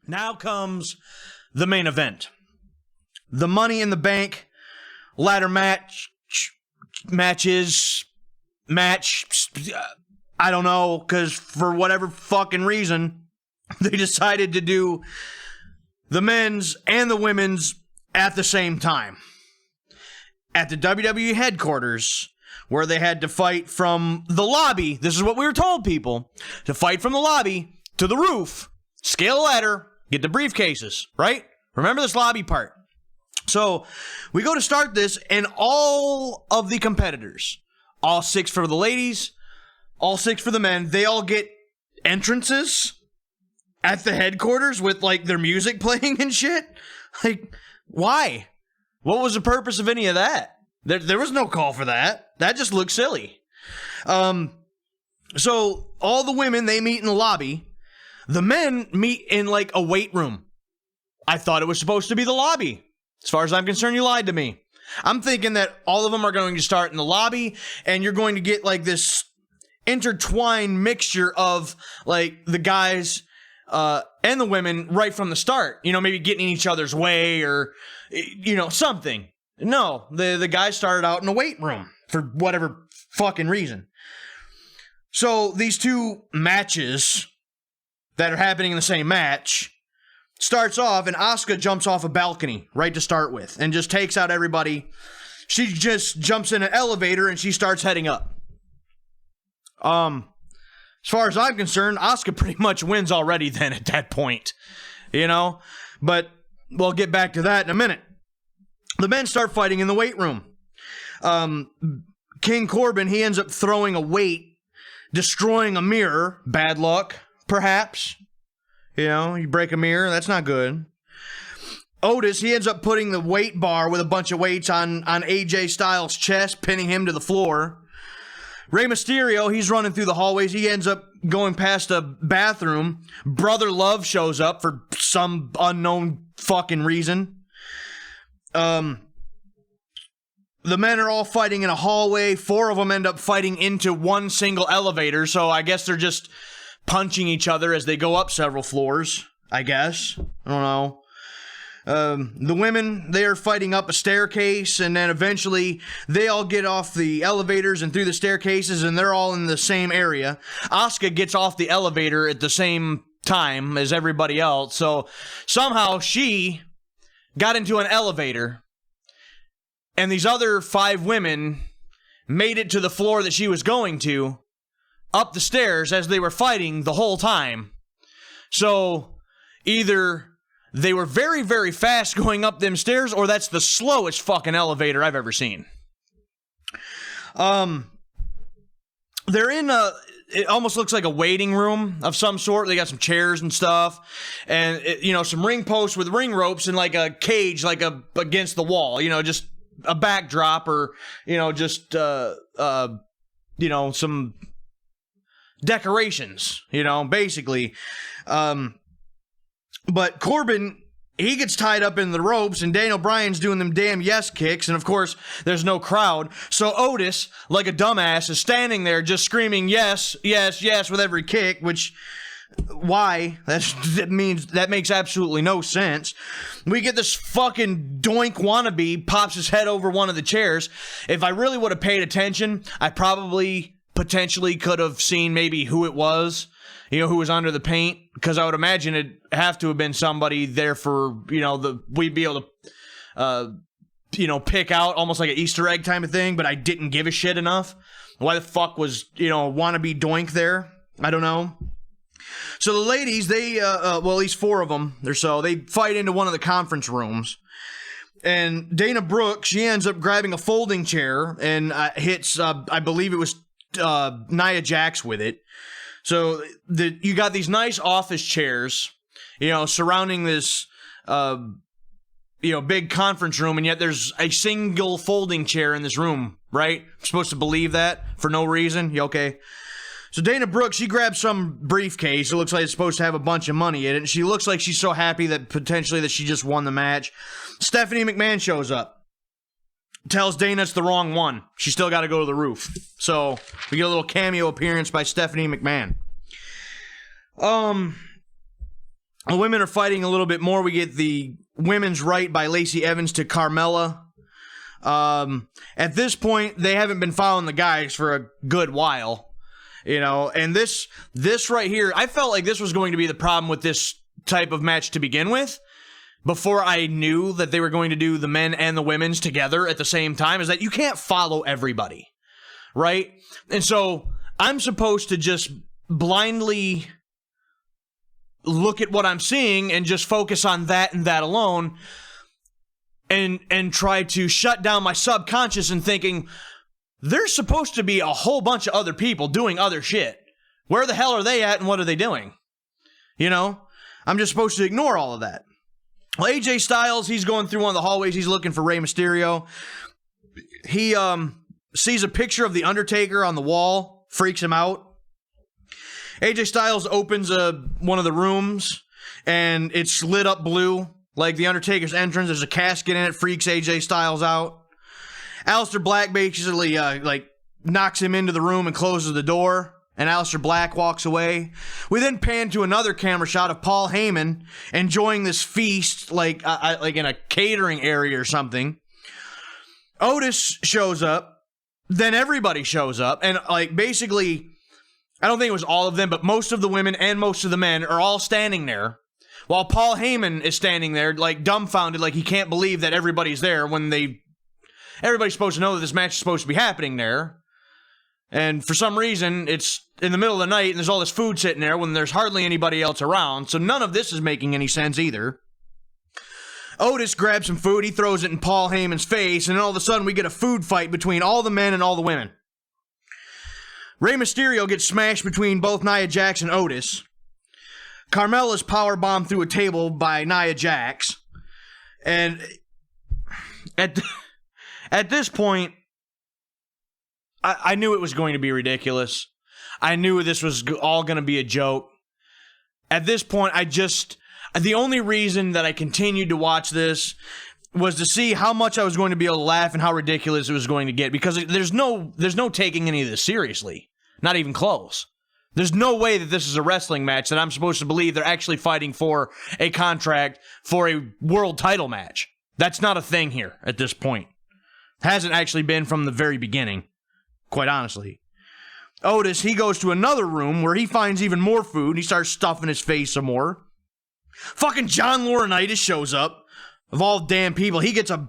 Now comes the main event. The Money in the Bank ladder match. I don't know, because for whatever fucking reason, they decided to do the men's and the women's at the same time. At the WWE headquarters, where they had to fight from the lobby. This is what we were told, people. To fight from the lobby to the roof, scale a ladder, get the briefcases, right? Remember this lobby part. So we go to start this, and all of the competitors, all 6 for the ladies, all 6 for the men, they all get entrances at the headquarters with, like, their music playing and shit. Like, why? What was the purpose of any of that? There was no call for that. That just looked silly. So all the women, they meet in the lobby. The men meet in, like, a weight room. I thought it was supposed to be the lobby. As far as I'm concerned, you lied to me. I'm thinking that all of them are going to start in the lobby, and you're going to get, like, this intertwined mixture of, like, the guys and the women right from the start. You know, maybe getting in each other's way or, you know, something. No, the guys started out in a weight room for whatever fucking reason. So these two matches that are happening in the same match starts off, and Asuka jumps off a balcony right to start with and just takes out everybody. She just jumps in an elevator and she starts heading up. As far as I'm concerned, Asuka pretty much wins already then at that point, you know? But we'll get back to that in a minute. The men start fighting in the weight room. King Corbin, he ends up throwing a weight, destroying a mirror. Bad luck, perhaps. You know, you break a mirror, that's not good. Otis, he ends up putting the weight bar with a bunch of weights on AJ Styles' chest, pinning him to the floor. Rey Mysterio, he's running through the hallways. He ends up going past a bathroom. Brother Love shows up for some unknown fucking reason. The men are all fighting in a hallway. 4 of them end up fighting into one single elevator, so I guess they're just punching each other as they go up several floors, I guess. I don't know. The women, they are fighting up a staircase, and then eventually they all get off the elevators and through the staircases, and they're all in the same area. Asuka gets off the elevator at the same time as everybody else, so somehow she got into an elevator, and these other 5 women made it to the floor that she was going to, up the stairs as they were fighting the whole time. So either they were very, very fast going up them stairs, or that's the slowest fucking elevator I've ever seen. They're in it almost looks like a waiting room of some sort. They got some chairs and stuff, and some ring posts with ring ropes and like a cage, like against the wall. You know, just a backdrop, or just some decorations. Basically. But Corbin, he gets tied up in the ropes, and Daniel Bryan's doing them damn yes kicks, and of course, there's no crowd. So Otis, like a dumbass, is standing there just screaming yes, yes, yes with every kick, which, why? That makes absolutely no sense. We get this fucking doink wannabe, pops his head over one of the chairs. If I really would have paid attention, I probably potentially could have seen maybe who it was. Who was under the paint, because I would imagine it'd have to have been somebody there for, we'd be able to, pick out almost like an Easter egg type of thing, but I didn't give a shit enough. Why the fuck was, wannabe doink there? I don't know. So the ladies, they, at least 4 of them or so, they fight into one of the conference rooms. And Dana Brooke, she ends up grabbing a folding chair and hits, I believe it was Nia Jax with it. So you got these nice office chairs, surrounding this, big conference room, and yet there's a single folding chair in this room, right? I'm supposed to believe that for no reason? You okay? So Dana Brooke, she grabs some briefcase. It looks like it's supposed to have a bunch of money in it, and she looks like she's so happy that potentially that she just won the match. Stephanie McMahon shows up. Tells Dana it's the wrong one. She still got to go to the roof. So we get a little cameo appearance by Stephanie McMahon. The women are fighting a little bit more. We get the women's right by Lacey Evans to Carmella. At this point, they haven't been following the guys for a good while, you know, and this right here, I felt like this was going to be the problem with this type of match to begin with, before I knew that they were going to do the men and the women's together at the same time, is that you can't follow everybody, right? And so I'm supposed to just blindly look at what I'm seeing and just focus on that and that alone, and try to shut down my subconscious and thinking, there's supposed to be a whole bunch of other people doing other shit. Where the hell are they at and what are they doing? You know? I'm just supposed to ignore all of that. Well, AJ Styles, he's going through one of the hallways. He's looking for Rey Mysterio. He sees a picture of The Undertaker on the wall. Freaks him out. AJ Styles opens one of the rooms, and it's lit up blue. Like The Undertaker's entrance, there's a casket in it, freaks AJ Styles out. Aleister Black basically knocks him into the room and closes the door, and Aleister Black walks away. We then pan to another camera shot of Paul Heyman enjoying this feast, like in a catering area or something. Otis shows up, then everybody shows up, and basically, I don't think it was all of them, but most of the women and most of the men are all standing there, while Paul Heyman is standing there, dumbfounded, like he can't believe that everybody's there when everybody's supposed to know that this match is supposed to be happening there. And for some reason, it's in the middle of the night and there's all this food sitting there when there's hardly anybody else around. So none of this is making any sense either. Otis grabs some food, he throws it in Paul Heyman's face, and then all of a sudden we get a food fight between all the men and all the women. Rey Mysterio gets smashed between both Nia Jax and Otis. Carmella's powerbombed through a table by Nia Jax. And at this point, I knew it was going to be ridiculous. I knew this was all going to be a joke. At this point, the only reason that I continued to watch this was to see how much I was going to be able to laugh and how ridiculous it was going to get, because there's no taking any of this seriously. Not even close. There's no way that this is a wrestling match that I'm supposed to believe they're actually fighting for a contract for a world title match. That's not a thing here at this point. Hasn't actually been from the very beginning, quite honestly. Otis, he goes to another room where he finds even more food. He starts stuffing his face some more. Fucking John Laurinaitis shows up. Of all damn people, he gets a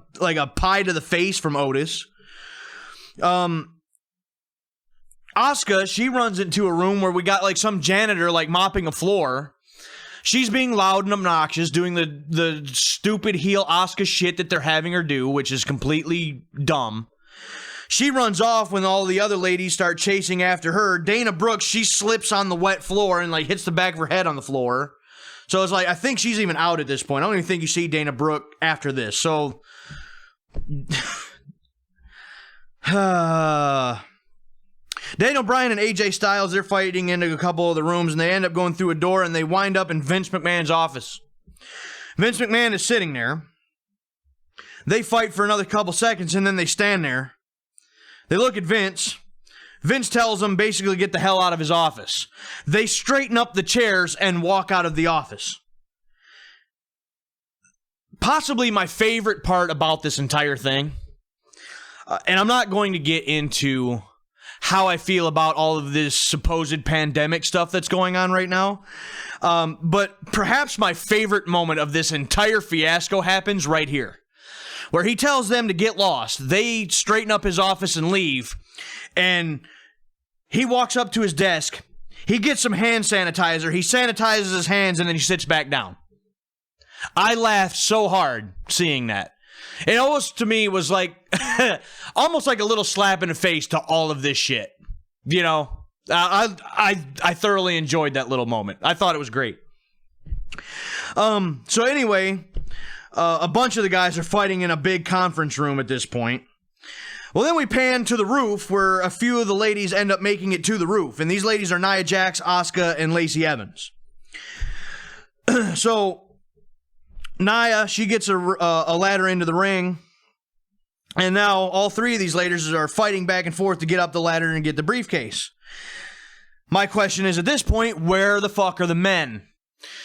pie to the face from Otis. Asuka, she runs into a room where we got some janitor mopping a floor. She's being loud and obnoxious, doing the stupid heel Asuka shit that they're having her do, which is completely dumb. She runs off when all the other ladies start chasing after her. Dana Brooks, she slips on the wet floor and hits the back of her head on the floor. So it's I think she's even out at this point. I don't even think you see Dana Brooke after this. So Daniel Bryan and AJ Styles, they're fighting into a couple of the rooms, and they end up going through a door, and they wind up in Vince McMahon's office. Vince McMahon is sitting there. They fight for another couple seconds, and then they stand there. They look at Vince. Vince tells them basically get the hell out of his office. They straighten up the chairs and walk out of the office. Possibly my favorite part about this entire thing, and I'm not going to get into how I feel about all of this supposed pandemic stuff that's going on right now. But perhaps my favorite moment of this entire fiasco happens right here, where he tells them to get lost. They straighten up his office and leave, and he walks up to his desk. He gets some hand sanitizer. He sanitizes his hands, and then he sits back down. I laughed so hard seeing that. It almost, to me, was almost like a little slap in the face to all of this shit. You know, I thoroughly enjoyed that little moment. I thought it was great. So anyway, a bunch of the guys are fighting in a big conference room at this point. Well, then we pan to the roof where a few of the ladies end up making it to the roof. And these ladies are Nia Jax, Asuka, and Lacey Evans. So Nia, she gets a ladder into the ring, and now all three of these ladies are fighting back and forth to get up the ladder and get the briefcase. My question is, at this point, where the fuck are the men?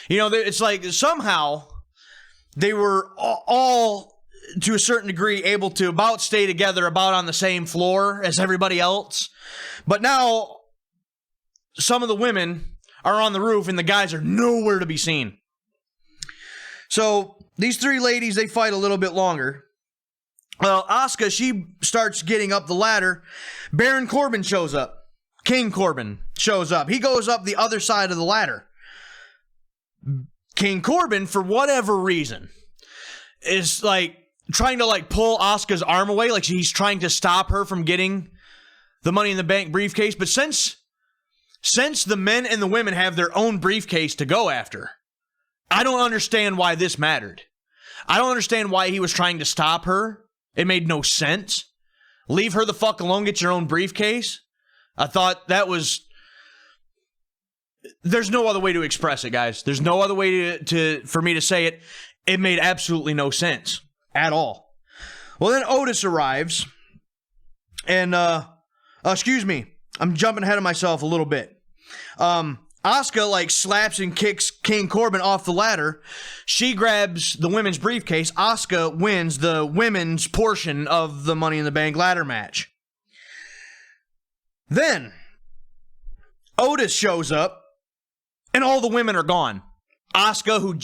You know, it's like somehow they were all, to a certain degree, able to about stay together, about on the same floor as everybody else. But now some of the women are on the roof and the guys are nowhere to be seen. So these three ladies, they fight a little bit longer. Well, Asuka, she starts getting up the ladder. Baron Corbin shows up. King Corbin shows up. He goes up the other side of the ladder. King Corbin, for whatever reason, is like trying to like pull Asuka's arm away, like he's trying to stop her from getting the Money in the Bank briefcase. But since the men and the women have their own briefcase to go after, I don't understand why this mattered. I don't understand why he was trying to stop her. It made no sense. Leave her the fuck alone, get your own briefcase. I thought that was... There's no other way to express it, guys. There's no other way for me to say it. It made absolutely no sense at all. Well, then Otis arrives, and, excuse me, I'm jumping ahead of myself a little bit. Asuka, like, slaps and kicks King Corbin off the ladder. She grabs the women's briefcase. Asuka wins the women's portion of the Money in the Bank ladder match. Then, Otis shows up, and all the women are gone. Asuka, who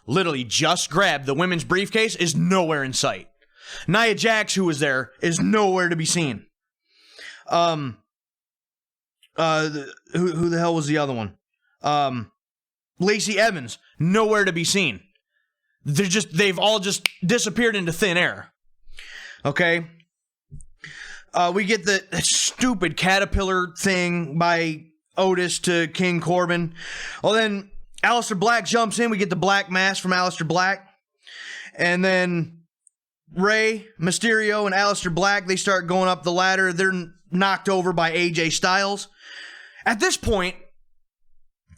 literally just grabbed the women's briefcase, is nowhere in sight. Nia Jax, who was there, is nowhere to be seen. Who the hell was the other one? Lacey Evans, nowhere to be seen. They've all just disappeared into thin air. Okay? We get the stupid caterpillar thing by Otis to King Corbin. Well, then Aleister Black jumps in. We get the black mask from Aleister Black. And then Rey, Mysterio, and Aleister Black, they start going up the ladder. They're knocked over by AJ Styles. At this point,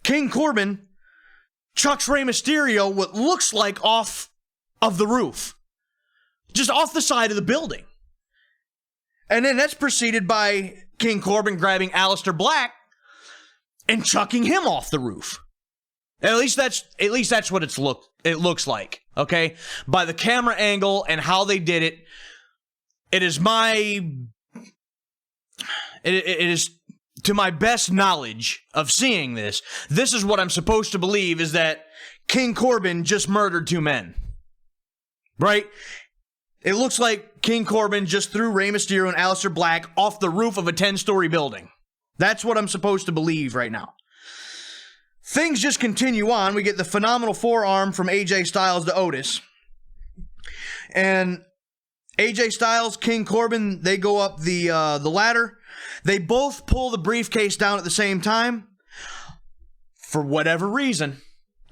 King Corbin chucks Rey Mysterio what looks like off of the roof. Just off the side of the building. And then that's preceded by King Corbin grabbing Aleister Black and chucking him off the roof. At least that's what it looks like, okay? By the camera angle and how they did it, it is to my best knowledge of seeing this. This is what I'm supposed to believe, is that King Corbin just murdered two men. Right? It looks like King Corbin just threw Rey Mysterio and Aleister Black off the roof of a 10-story building. That's what I'm supposed to believe right now. Things just continue on. We get the phenomenal forearm from AJ Styles to Otis. And AJ Styles, King Corbin, they go up the ladder. They both pull the briefcase down at the same time. For whatever reason,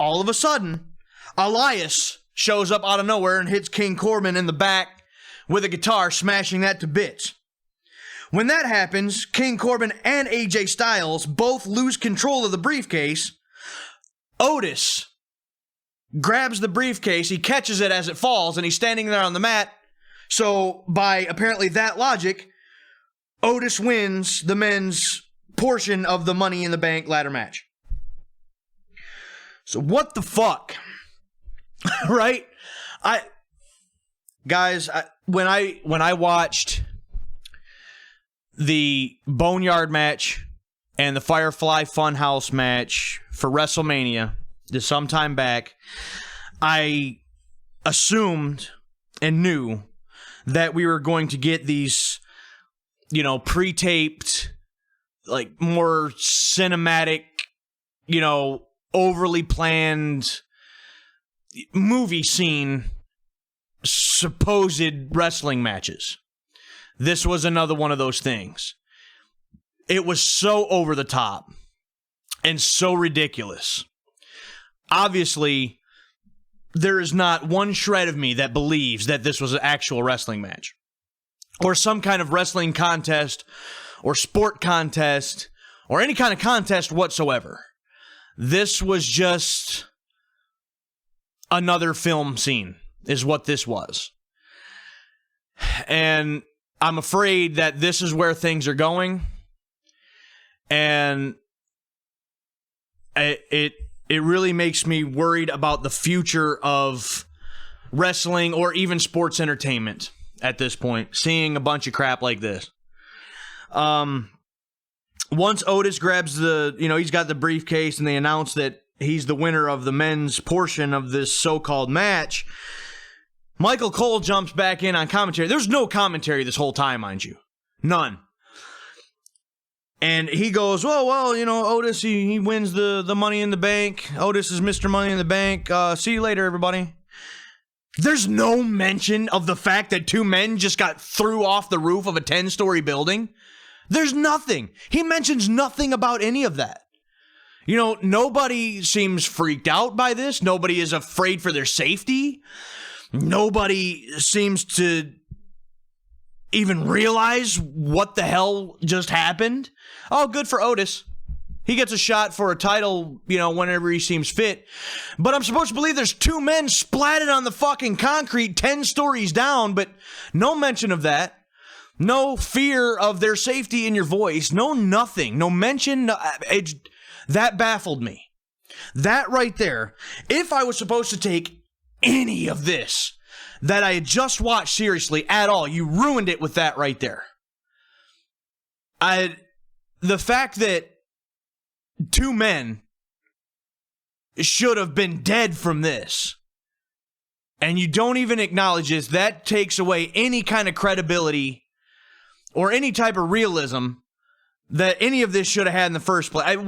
all of a sudden, Elias shows up out of nowhere and hits King Corbin in the back with a guitar, smashing that to bits. When that happens, King Corbin and AJ Styles both lose control of the briefcase. Otis grabs the briefcase, he catches it as it falls, and he's standing there on the mat. So, by apparently that logic, Otis wins the men's portion of the Money in the Bank ladder match. So, what the fuck? Right? When I watched the Boneyard match and the Firefly Funhouse match for WrestleMania some time back, I assumed and knew that we were going to get these, pre-taped, like, more cinematic, overly planned movie scene supposed wrestling matches. This was another one of those things. It was so over the top and so ridiculous. Obviously, there is not one shred of me that believes that this was an actual wrestling match or some kind of wrestling contest or sport contest or any kind of contest whatsoever. This was just another film scene is what this was. And I'm afraid that this is where things are going. And it it really makes me worried about the future of wrestling or even sports entertainment at this point, seeing a bunch of crap like this. Once Otis grabs he's got the briefcase and they announce that he's the winner of the men's portion of this so-called match, Michael Cole jumps back in on commentary. There's no commentary this whole time, mind you. None. And he goes, well, Otis, he wins the Money in the Bank. Otis is Mr. Money in the Bank. See you later, everybody. There's no mention of the fact that two men just got threw off the roof of a 10-story building. There's nothing. He mentions nothing about any of that. Nobody seems freaked out by this. Nobody is afraid for their safety. Nobody seems to even realize what the hell just happened. Oh, good for Otis. He gets a shot for a title, whenever he seems fit. But I'm supposed to believe there's two men splatted on the fucking concrete 10 stories down, but no mention of that. No fear of their safety in your voice. No nothing. No mention. That baffled me. That right there. If I was supposed to take any of this that I had just watched seriously at all, you ruined it with that right there. The fact that two men should have been dead from this, and you don't even acknowledge this, that takes away any kind of credibility or any type of realism that any of this should have had in the first place.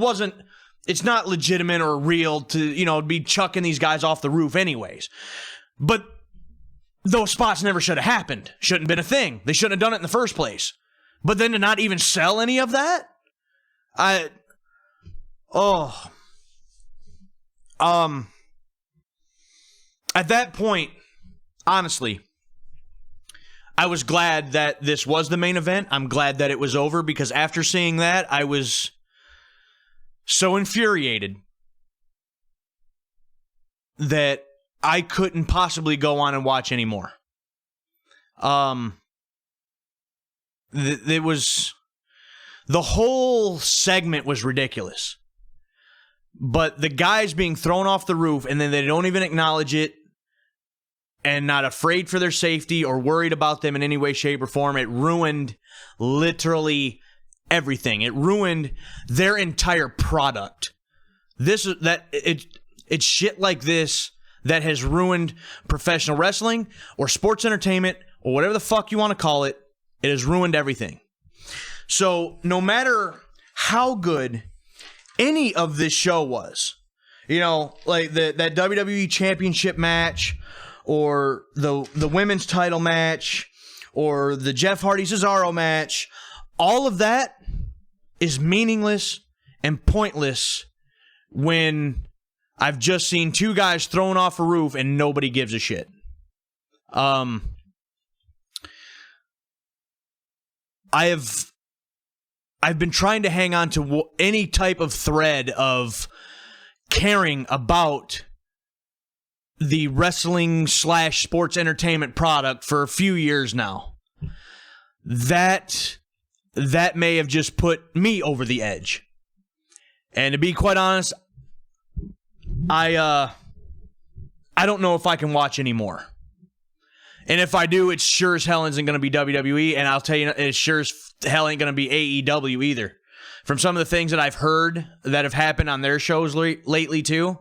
It's not legitimate or real to, be chucking these guys off the roof anyways. But those spots never should have happened. Shouldn't have been a thing. They shouldn't have done it in the first place. But then to not even sell any of that? At that point, honestly, I was glad that this was the main event. I'm glad that it was over, because after seeing that, I was so infuriated that I couldn't possibly go on and watch anymore. It was... The whole segment was ridiculous. But the guys being thrown off the roof and then they don't even acknowledge it and not afraid for their safety or worried about them in any way, shape, or form, it ruined literally everything. It ruined their entire product. It's shit like this that has ruined professional wrestling or sports entertainment or whatever the fuck you want to call it. It has ruined everything. So no matter how good any of this show was, like that WWE Championship match or the women's title match or the Jeff Hardy-Cesaro match, all of that is meaningless and pointless when I've just seen two guys thrown off a roof and nobody gives a shit. I've been trying to hang on to any type of thread of caring about the wrestling / sports entertainment product for a few years now. That may have just put me over the edge. And to be quite honest, I don't know if I can watch anymore. And if I do, it sure as hell isn't going to be WWE, and I'll tell you, it sure as hell ain't going to be AEW either. From some of the things that I've heard that have happened on their shows lately too,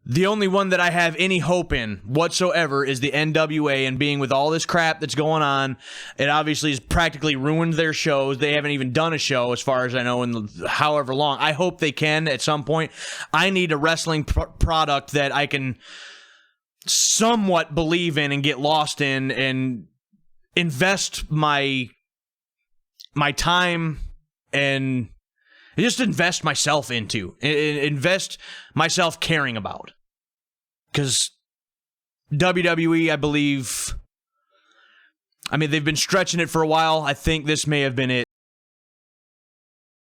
the only one that I have any hope in whatsoever is the NWA, and being with all this crap that's going on, it obviously has practically ruined their shows. They haven't even done a show, as far as I know, in however long. I hope they can at some point. I need a wrestling product that I can somewhat believe in and get lost in and invest my time and just invest myself into, invest myself caring about. Because WWE, I believe, they've been stretching it for a while. I think this may have been it.